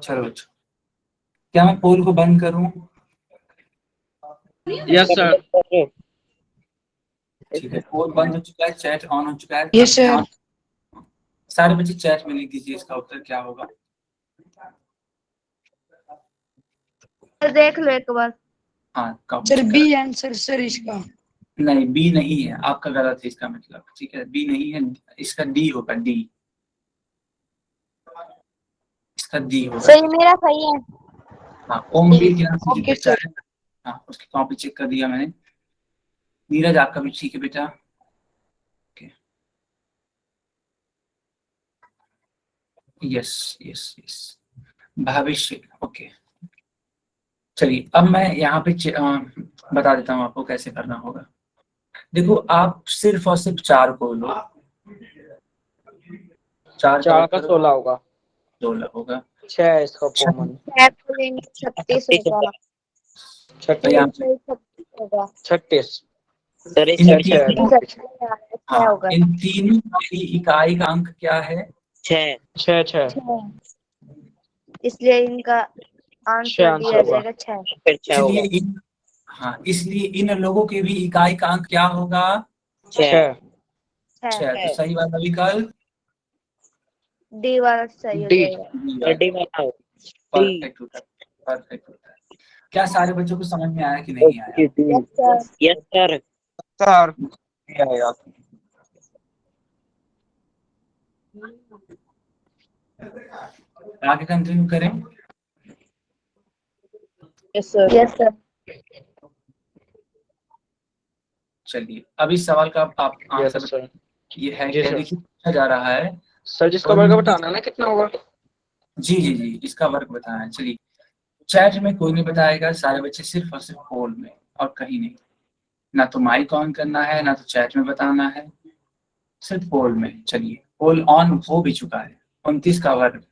चलो अच्छा, क्या मैं पोल को बंद करूं। Yes sir. ठीक है, पोल बंद हो चुका है, चैट ऑन हो चुका है। Yes sir. सारे बच्चे चैट में लिख दीजिए इसका उत्तर क्या होगा। सर देख लो एक बार। हाँ sir copy B answer sir इसका। नहीं, बी नहीं है, आपका गलत है इसका मतलब, ठीक है। बी नहीं है, इसका डी होगा, डी, इसका डी होगा। सर मेरा सही है। हाँ ओमवीर के नाम से जो ओके बच्चा सर। है, हाँ उसकी कॉपी चेक कर दिया मैंने। नीरज आपका भी ठीक है बेटा। यस यस यस, भविष्य, ओके। चलिए अब मैं यहाँ पे बता देता हूँ आपको कैसे करना होगा। देखो आप सिर्फ और सिर्फ 4 को लो, 4 का 16 होगा। 16 होगा। 6 इसका कॉमन। 36 होगा। तो यहाँ पे 36 सर इन इसका तीनों हाँ, होगा। इन तीनों की इकाई का अंक क्या है? 6 6 इसलिए इनका छह आंसर आंसर दिया होगा। जाएगा 6। फिर 6 इसलिए होगा। इन हाँ, इसलिए इन लोगों के भी इकाई का अंक क्या होगा? 6 6। तो सही वाला विकल्प डी वाला सही हो डी। जाएगा। डी वाला परफेक्ट उत्तर, परफेक्ट उत्तर। क्या सारे बच्चों को समझ में आया कि नहीं आया? Yes sir. Yes sir. Sir आगे कंटिन्यू करें। Yes sir. Yes sir. चलिए अब इस सवाल का आप यस आंसर सर। ये है जी कि सर। देखिए पूछा जा रहा है सर जिसका वर्ग बताना है ना कितना होगा? जी जी जी, इसका वर्ग बताना है। चलिए चैट में कोई नहीं बताएगा, सारे बच्चे सिर्फ और सिर्फ पोल में और कहीं नहीं। ना तो माइक ऑन करना है, ना तो चैट में बताना है, सिर्फ पोल में। चलिए पोल ऑन हो भी चुका है। 29 का वर्ग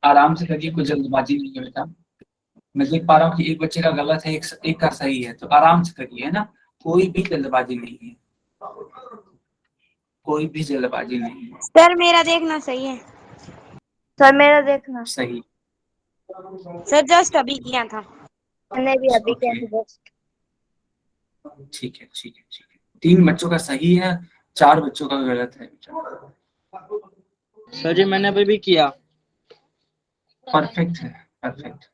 आराम से करिए, कोई जल्दबाजी नहीं है बेटा। मैं देख पा रहा हूँ कि एक बच्चे का गलत है, एक का सही है, तो आराम से करिए, है ना। कोई भी जल्दबाजी नहीं है, कोई भी जल्दबाजी नहीं है। सर मेरा देखना सही है। सर मेरा देखना। सही, सर जस्ट अभी किया था। मैंने भी अभी ओके, क्या जस्ट। ठीक है ठीक है ठीक है। 3 बच्चों का सही है, 4 बच्चों का गलत है। सर जी मैंने अभी भी किया। परफेक्ट है, परफेक्ट।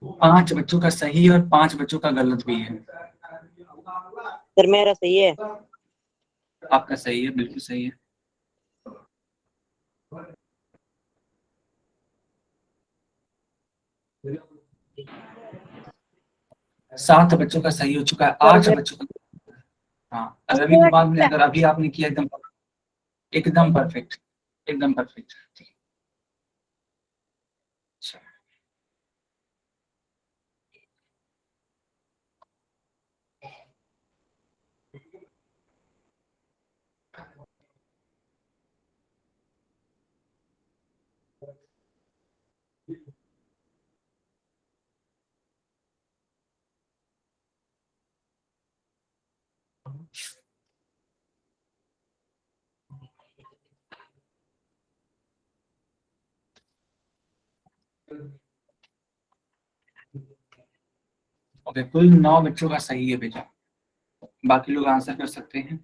पांच बच्चों का सही और 5 बच्चों का गलत भी है। सर मेरा सही है। आपका सही है, बिल्कुल सही है। सात बच्चों का सही हो चुका है, 8 बच्चों का। हाँ, अगर अभी के बाद में अगर अभी आपने किया एकदम एकदम परफेक्ट, एकदम परफेक्ट। ठीक है। अच्छा। ओके, कुल 9 बच्चों का सही है बेटा, बाकी लोग आंसर कर सकते हैं।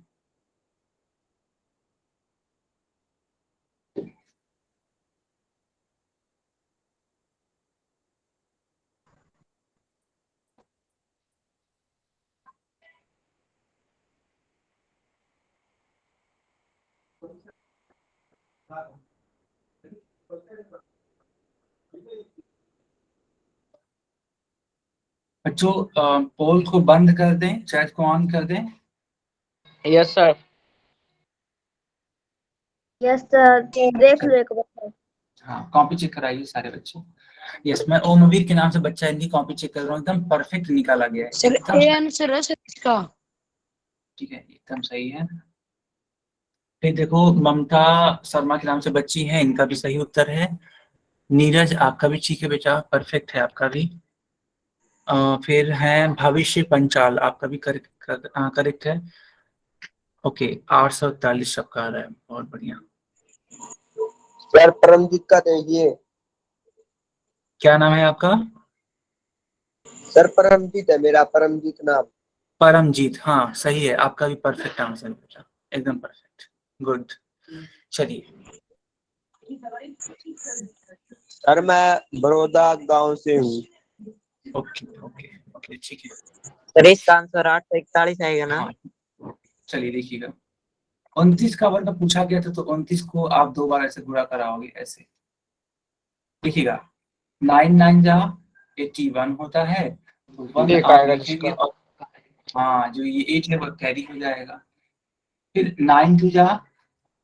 बच्चों पोल को बंद कर दें, चैट को ऑन कर दें। Yes sir. Yes sir. देख लो एक बार। हाँ, कॉपी चेक कराइए सारे बच्चे। यस, मैं ओमवीर के नाम से बच्चा इनकी कॉपी चेक कर रहा हूँ, एकदम परफेक्ट निकाला गया है। सर एकदम ए आंसर है सर इसका। ठीक है, एकदम सही है। फिर देखो ममता शर्मा के नाम से बच्ची है, इनका भी सही उत्तर है। नीरज आपका भी ठीक है बेटा, परफेक्ट है आपका भी। फिर है भविष्य पंचाल, आपका भी करेक्ट है। ओके, 841 सबका आ रहा है, बहुत बढ़िया। सर परमजीत का देखिए। क्या नाम है आपका? सर परमजीत है मेरा, परमजीत नाम। परमजीत, हाँ सही है, आपका भी परफेक्ट आंसर बेटा, एकदम परफेक्ट, गुड। चलिए सर मैं बड़ौदा गांव से हूँ। ओके ओके ओके, ठीक है। सर इसका आंसर 841 आएगा ना? हाँ, चलिए देखिएगा, 29 का वर्ग पूछा गया था, तो 29 को आप 2 बार ऐसे गुणा कराओगे, ऐसे देखिएगा। 9 9 जा 81 होता है, तो 1 एक आप आएगा लिखेंगे जिसका। और हाँ, जो ये 8 है वो कैरी हो जाएगा। फिर 9 2 जा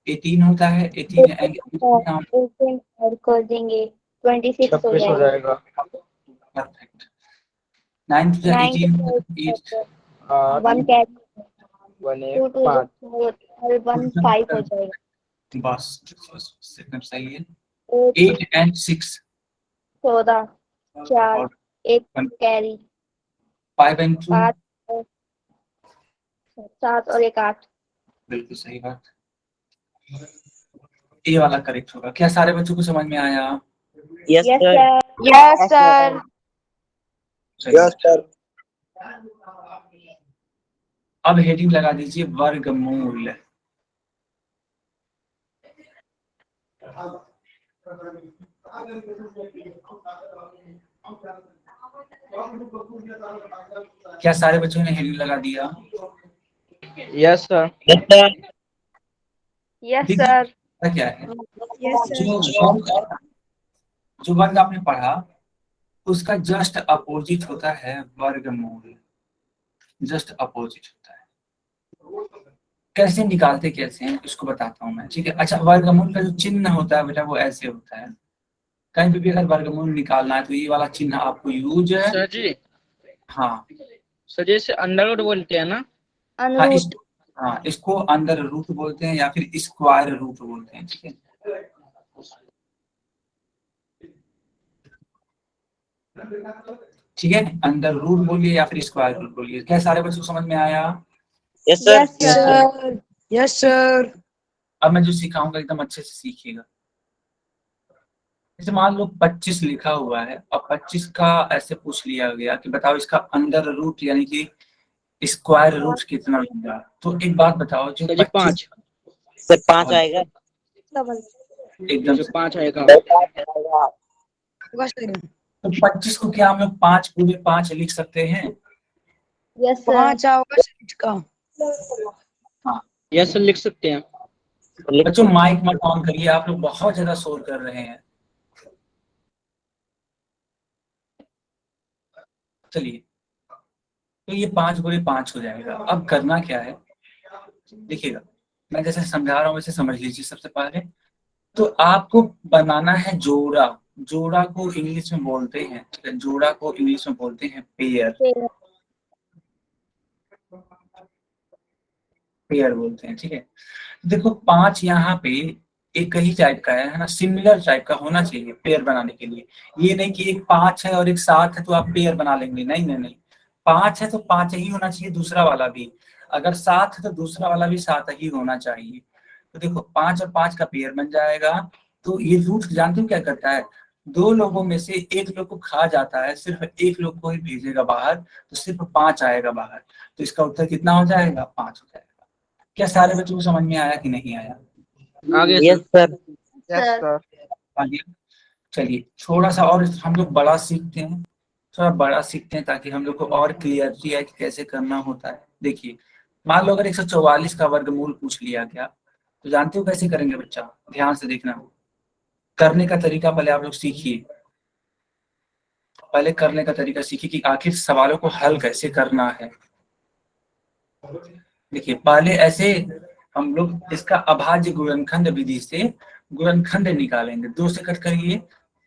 18 होता है, 18 18 ऐड कर देंगे 26 हो 26 हो जाएगा। जाएगा। परफेक्ट। 9 to 9 18 to 8 8 1 कैरी 1 2 1 2 5 4 1 5 हो जाएगा। बस एकदम सही है। 8 8 and 6 14 4 और 1 कैरी 5 and 2 5 7 और 1 8। बिल्कुल सही बात। ये वाला करेक्ट होगा। क्या सारे बच्चों को समझ में आया? Yes yes sir. Sir. Yes sir. Yes sir. अब हेडिंग लगा दीजिए वर्गमूल। क्या सारे बच्चों ने हेडिंग लगा दिया? Yes sir. Yes sir. Yes देखिए सर। क्या है, यस जो वर्ग आपने पढ़ा उसका जस्ट अपोजिट होता है वर्गमूल। जस्ट अपोजिट होता है। कैसे निकालते कैसे हैं इसको बताता हूं मैं, ठीक है। अच्छा, वर्गमूल का जो चिन्ह होता है बेटा वो ऐसे होता है। कहीं पे भी अगर वर्गमूल निकालना है तो ये वाला चिन्ह आपको यूज है। सर जी, हाँ सर जैसे अंडरवुड बोलते हैं ना। हाँ, अनरूट। इसको अंडर रूट बोलते हैं या फिर स्क्वायर रूट बोलते हैं, ठीक है। ठीक है, अंडर रूट बोलिए या फिर स्क्वायर रूट बोलिए। क्या सारे बच्चों को समझ में आया? Yes sir. Yes sir. Yes sir. अब मैं जो सिखाऊंगा एकदम अच्छे से सीखिएगा। जैसे मान लो 25 लिखा हुआ है और 25 का ऐसे पूछ लिया गया कि बताओ इसका अंडर रूट यानी कि स्क्वायर रूट कितना होगा। तो एक बात बताओ, जो सर जी 25 5। सर 5 आएगा। एकदम जो से 5 आएगा। तो 25 को क्या हम लोग 5 पूरे 5 लिख सकते हैं? Yes sir. हाँ यस सर लिख सकते हैं। बच्चों, माइक मत ऑन करिए, आप लोग बहुत ज्यादा शोर कर रहे हैं। चलिए, तो ये 5 बुरे 5 हो जाएगा। अब करना क्या है देखिएगा, मैं जैसे समझा रहा हूँ वैसे समझ लीजिए। सबसे पहले तो आपको बनाना है जोड़ा। जोड़ा को इंग्लिश में बोलते हैं, ठीक है, जोड़ा को इंग्लिश में बोलते हैं पेयर। पेयर बोलते हैं, ठीक है। देखो 5 यहाँ पे एक ही टाइप का है ना, सिमिलर टाइप का होना चाहिए पेयर बनाने के लिए। ये नहीं कि एक 5 है और एक 7 है तो आप पेयर बना लेंगे, नहीं नहीं नहीं। 5 है तो 5 ही होना चाहिए, दूसरा वाला भी। अगर 7 है तो दूसरा वाला भी 7 ही होना चाहिए। तो देखो 5 और 5 का पेयर बन जाएगा। तो ये रूट जानते हो क्या करता है? 2 लोगों में से एक लोग को खा जाता है, सिर्फ एक लोग को ही भेजेगा बाहर, तो सिर्फ 5 आएगा बाहर। तो इसका उत्तर कितना हो जाएगा? 5 हो जाएगा। क्या सारे बच्चों को समझ में आया कि नहीं आया? आगे yes sir. Sir. Yes sir. आगे चलिए, थोड़ा सा और हम लोग बड़ा सीखते हैं। थोड़ा बड़ा सीखते हैं ताकि हम लोग को और क्लियरिटी है कि कैसे करना होता है। देखिए, मान लो अगर 144 का वर्गमूल पूछ लिया गया तो जानते हो कैसे करेंगे बच्चा? ध्यान से देखना। करने का तरीका पहले आप लोग सीखिए। पहले करने का तरीका सीखिए कि आखिर सवालों को हल कैसे करना है। देखिए, पहले ऐसे हम लोग इसका अभाज्य गुणनखंड विधि से गुणनखंड निकालेंगे। 2 से कट करिए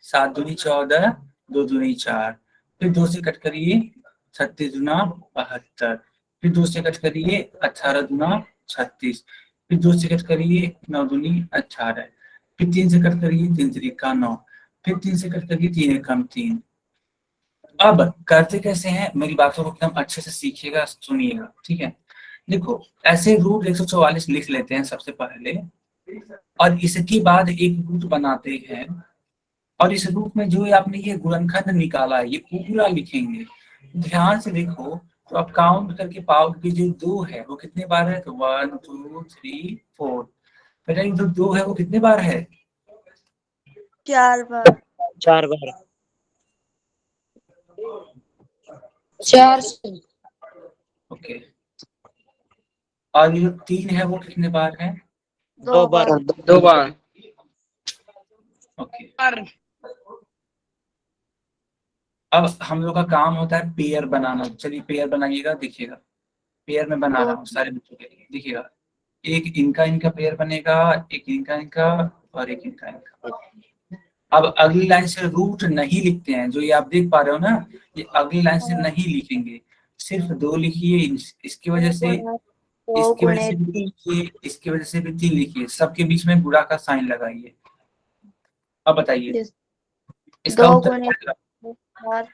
7 दूनी 14, 2 दूनी 4, फिर 2 से कट करिए 36 दूना 72, फिर 2 से कट करिए 18 दूना 36, फिर 2 से कट करिए 9 दूनी 18, फिर 3 से कट करिए 3 त्रिका 9, फिर 3 से कट करिए 3 एकम 3। अब करते कैसे हैं, मेरी बातों को एकदम अच्छे से सीखिएगा, सुनिएगा, ठीक है। देखो, ऐसे रूट 144 लिख लेते हैं सबसे पहले, और इसके बाद एक रूट बनाते हैं, और इस रूट में जो आपने ये गुणनखंड निकाला है ये पूरा लिखेंगे। ध्यान से देखो तो आप काउंट करके पाओगे कि जो 2 है वो कितने बार है, तो 1 2 3 4। बेटा जो 2 है वो कितने बार है? 4 बार। 4 बार। 4। ओके, और ये जो 3 है वो कितने बार है? 2 बार। 2 बार। ओके, अब हम लोग का काम होता है पेयर बनाना। चलिए पेयर बनाइएगा, देखिएगा। पेयर में बना रहा हूँ सारे बच्चों के लिए, देखिएगा। एक इनका इनका पेयर बनेगा, एक इनका इनका, और एक इनका इनका। अब अगली लाइन से रूट नहीं लिखते हैं, जो ये आप देख पा रहे हो ना, ये अगली लाइन से नहीं लिखेंगे, सिर्फ 2 लिखिए। इसकी वजह से, दो इसकी वजह गुणे से भी तीन। लिखिए, इसकी वजह से भी 3 लिखिए, सबके बीच में गुणा का साइन लगाइए। अब बताइए Yes. इसका 2 उत्तर गुणे क्या आएगा? 4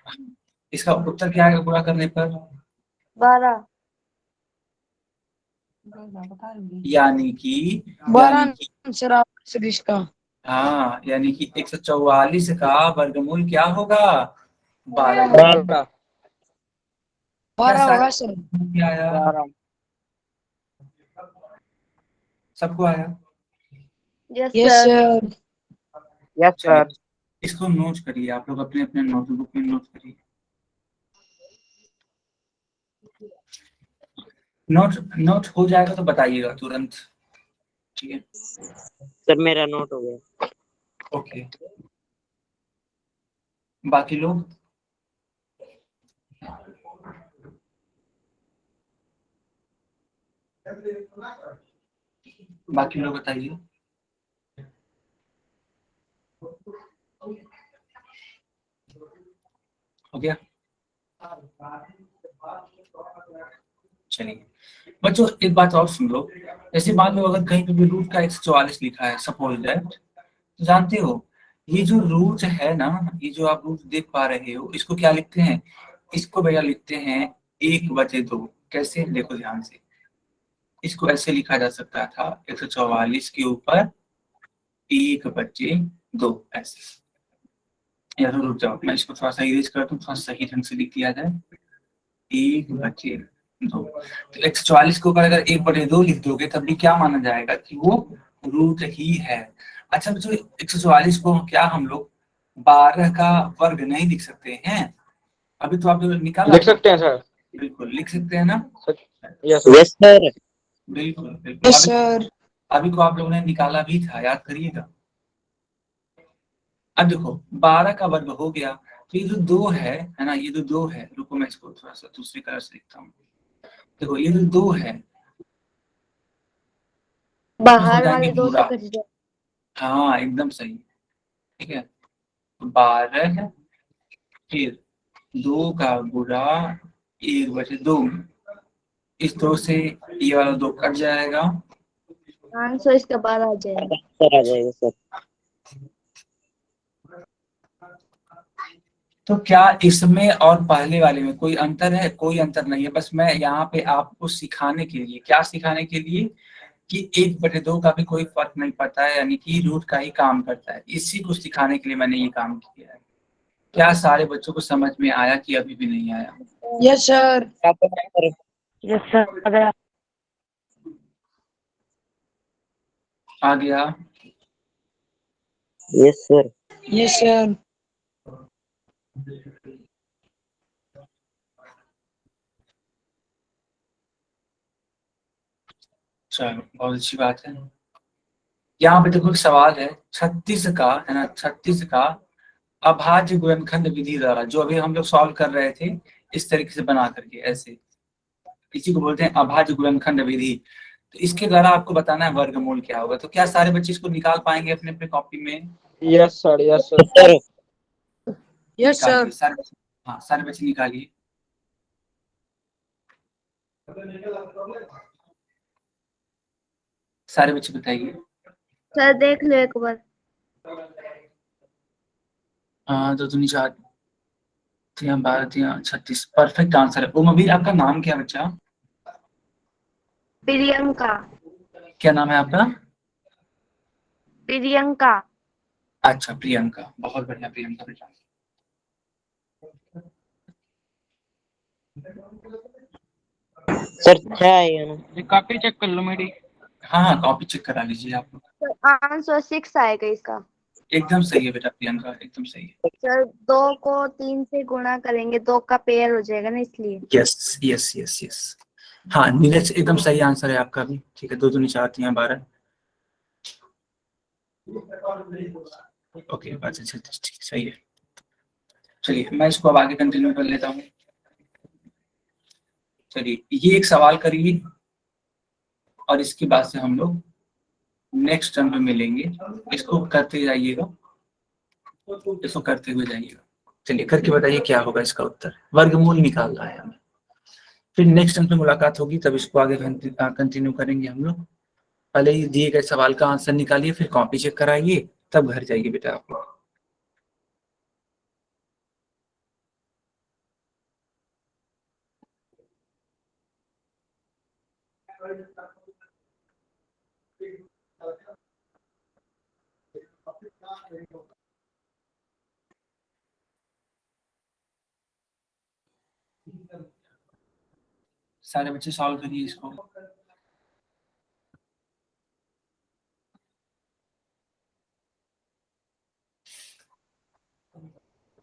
इसका उत्तर क्या आएगा गुणा करने पर? 12। यानी कि 12 सर आप इसका। हाँ, यानी कि 144 का वर्गमूल क्या होगा? 12। 12 होगा सर। क्या आया? सबको आया? Yes yes sir. Sir. Yes चलिए, सर। इसको नोट करिए, आप लोग अपने अपने नोटबुक में नोट करिए। नोट हो जाएगा तो बताइएगा तुरंत, ठीक है? सर मेरा नोट हो गया। ओके, बाकी लोग? बाकी लोग बताइए। हो गया? चलिए बच्चों, एक बात और सुन लो। जैसे मान लो अगर कहीं पे भी रूट का 144 लिखा है, सपोज दैट, तो जानते हो ये जो रूट है ना, ये जो आप रूट देख पा रहे हो, इसको क्या लिखते हैं? इसको भैया लिखते हैं 1/2। कैसे? देखो ध्यान से, इसको ऐसे लिखा जा सकता था 144 के ऊपर 1/2 ऐसे। या तो रुक जाओ, मैं इसको थोड़ा सा इरेज कर दूं, थोड़ा सही ढंग से लिख दिया जाए 1/2। तो 144 के ऊपर अगर 1/2 लिख दोगे तब भी क्या माना जाएगा कि वो रूट ही है। अच्छा बच्चों, 144 को क्या हम लोग 12 का वर्ग नहीं लिख सकते हैं? अभी तो आप लोग निकाला, लिख सकते हैं सर। बिल्कुल लिख सकते हैं ना? Yes yes sir. बिल्कुल बिल्कुल। Yes sir. अभी को आप लोगों ने निकाला भी था, याद करिएगा। अब देखो 12 का वर्ग हो गया, तो ये जो 2 है ना, ये जो 2 है, रुको मैं इसको थोड़ा सा दूसरे कलर से लिखता हूँ। देखो ये जो 2 है, हो बाहर जाएंगे वाले 2 से पूरा। कट जाए। हाँ एकदम सही, ठीक है। 12 फिर 2 का गुणा 1/2, इस 2 से ये वाला 2 कट जाएगा। 500 इसका 12 आ जाएगा। सर आ जाएगा सर। तो क्या इसमें और पहले वाले में कोई अंतर है? कोई अंतर नहीं है। बस मैं यहाँ पे आपको सिखाने के लिए, क्या सिखाने के लिए, कि 1/2 का भी कोई फर्क नहीं पड़ता है, यानी कि रूट का ही काम करता है, इसी को सिखाने के लिए मैंने ये काम किया है। क्या सारे बच्चों को समझ में आया कि अभी भी नहीं आया? Yes sir. Yes sir. आ गया? Yes sir. Yes sir. चलो बहुत अच्छी बात है। यहाँ पे देखो एक सवाल है 36 का, है ना, 36 का अभाज्य गुणनखंड विधि द्वारा, जो अभी हम लोग सॉल्व कर रहे थे इस तरीके से बना करके, ऐसे, इसी को बोलते हैं अभाज्य गुणनखंड विधि। तो इसके द्वारा आपको बताना है वर्गमूल क्या होगा। तो क्या सारे बच्चे इसको निकाल पाएंगे अपने अपने कॉपी में? Yes sir. Yes sir. Sir yes sir. निकालिए सारे बच्चे। हाँ सारे बच्चे निकालिए। सारे बच्चे बताइए। सर देख लो एक बार। हाँ तो 2 4 3 12 3 36 परफेक्ट आंसर है। ओम अभी आपका नाम क्या है बच्चा? प्रियंका। क्या नाम है आपका? प्रियंका। अच्छा प्रियंका, बहुत बढ़िया प्रियंका बेटा। सर 6 आएगा ना? कॉपी चेक कर लो मेरी। हाँ हाँ कॉपी चेक करा लीजिए आप लोग। सर आंसर 6 आएगा इसका। एकदम सही है बेटा प्रियंका, एकदम सही है। सर 2 को 3 से गुणा करेंगे, 2 का पेयर हो जाएगा ना, इसलिए। Yes yes yes yes. हाँ नीरज एकदम सही आंसर है आपका भी, ठीक है। 2 2 4 3 12। ओके अच्छा अच्छा ठीक सही है। चलिए मैं इसको अब आगे कंटिन्यू कर लेता हूँ। चलिए ये एक सवाल करिए और इसके बाद से हम लोग नेक्स्ट टर्म में मिलेंगे, इसको करते जाइएगा। इसको करते हुए जाइएगा। चलिए करके बताइए क्या होगा इसका उत्तर। वर्गमूल निकालना है हमें। फिर नेक्स्ट अंक में मुलाकात होगी, तब इसको आगे कंटिन्यू करेंगे हम लोग। पहले ही दिए गए सवाल का आंसर निकालिए, फिर कॉपी चेक कराइए, तब घर जाइए बेटा आप लोग। सारे बच्चे सॉल्व करिए इसको।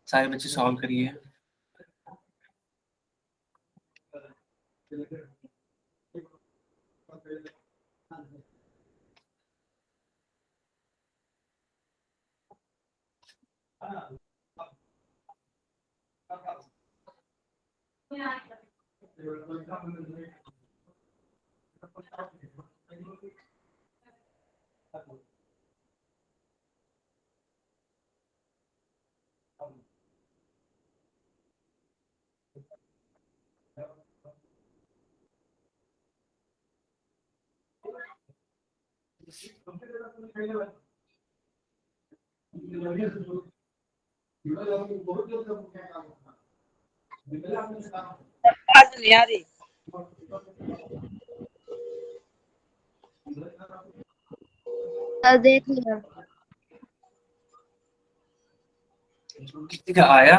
सारे बच्चे सॉल्व करिए। सर देख लिया। किसी का आया?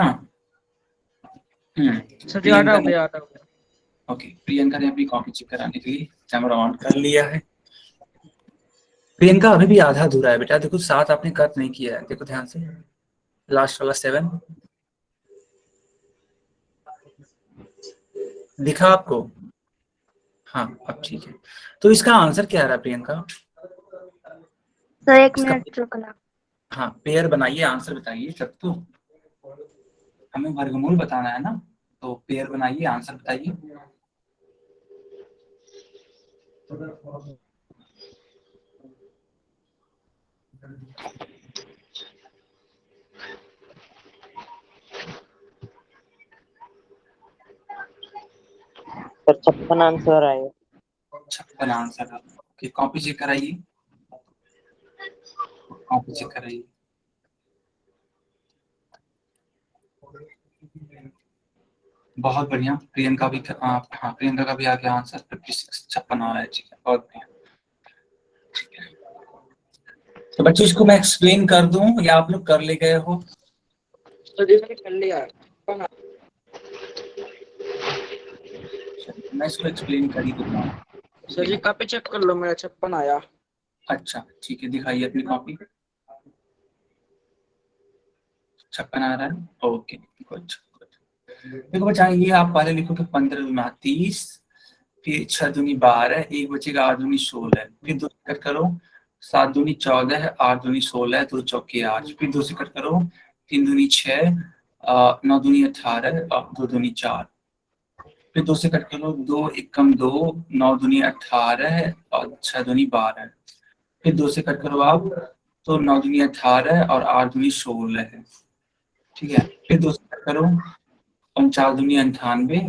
सर जी आटा हो गया, आटा हो गया। ओके, प्रियंका ने अपनी कॉपी चेक कराने के लिए कैमरा ऑन कर लिया है। प्रियंका अभी भी आधा अधूरा है बेटा, देखो 7 आपने कट नहीं किया है, देखो ध्यान से, लास्ट वाला 7 दिखा आपको? हाँ अब ठीक है। तो इसका आंसर क्या आ रहा है प्रियंका? सर एक इसका मिनट रुकना। हाँ पेयर बनाइए, आंसर बताइए तब तो। हमें वर्गमूल बताना है ना, तो पेयर बनाइए, आंसर बताइए। सर 56 आंसर आए। 56 आंसर। ओके, कॉपी चेक कराइए, कॉपी चेक कराइए। बहुत बढ़िया, प्रियंका भी हाँ प्रियंका का भी आ गया आंसर, 56 आ रहा है। ठीक है, बहुत बढ़िया। ठीक है, तो बच्चों इसको मैं एक्सप्लेन कर दूं या आप लोग कर ले गए हो? सर जी मैंने कर लिया। मैं इसको एक्सप्लेन कर ही दूंगा। सर जी कॉपी चेक कर लो, मेरा 56 आया। अच्छा ठीक है, दिखाइए अपनी कॉपी। 56 आ रहा है, ओके गुड। देखो बच्चा, ये आप पहले लिखो कि 15 दूनी 30, फिर 6 दूनी 12, एक बचेगा 8 दूनी 16, फिर 2 से कट करो 7 दूनी 14, 8 दूनी 16, 2 चौके 8, फिर 2 से कट करो 3 दूनी 6, 9 दूनी 18 और 2 दूनी 4, फिर 2 से कट करो 2 एकम 2, 9 दूनी 18 और 6 दूनी 12, फिर 2 से कट करो आप तो 9 दूनी 18 और 8 दूनी 16 है। ठीक है, फिर 2 से कट करो 49 दूनी 98,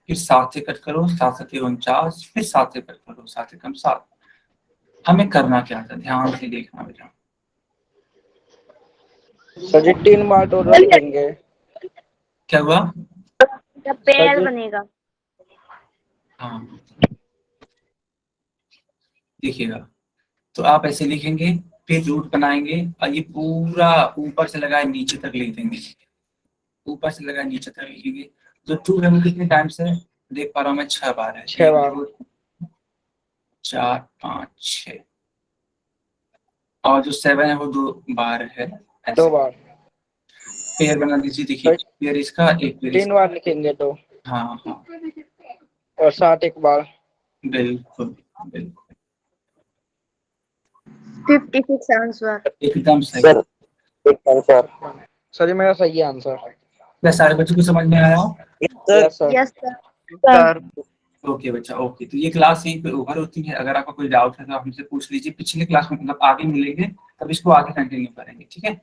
फिर 7 से कट करो 7 7 49, फिर 7 से कट करो 7 एकम 7। हमें करना क्या था, ध्यान से देखना बेटा। सर जी 3 बार टोटल करेंगे। क्या हुआ? पेयर बनेगा। हाँ देखिएगा, तो आप ऐसे लिखेंगे, फिर रूट बनाएंगे और ये पूरा ऊपर से लगाए नीचे तक लिख देंगे, ऊपर से लगाए नीचे तक लिखेंगे। जो 2 है वो कितने टाइम से देख पा रहा हूँ मैं? 6 बार है। 6 बार। 4 5 6, और जो 7 है वो 2 बार है। 2 बार। पेयर बना दीजिए, देखिए पेयर इसका, एक पेयर 3 बार लिखेंगे तो। हाँ हाँ और 7 एक बार। बिल्कुल बिल्कुल 56 आंसर। एकदम सही। सर एक आंसर। सर जी मेरा सही है आंसर। क्या सारे बच्चों को समझ में आया? Yes sir. Yes sir. Okay बच्चा, ओके। तो ये क्लास यहीं पे ओवर होती है। अगर आपका कोई डाउट है तो आप हमसे पूछ लीजिए, पिछले क्लास में मतलब आगे मिलेंगे तब इसको आगे कंटिन्यू करेंगे, ठीक है।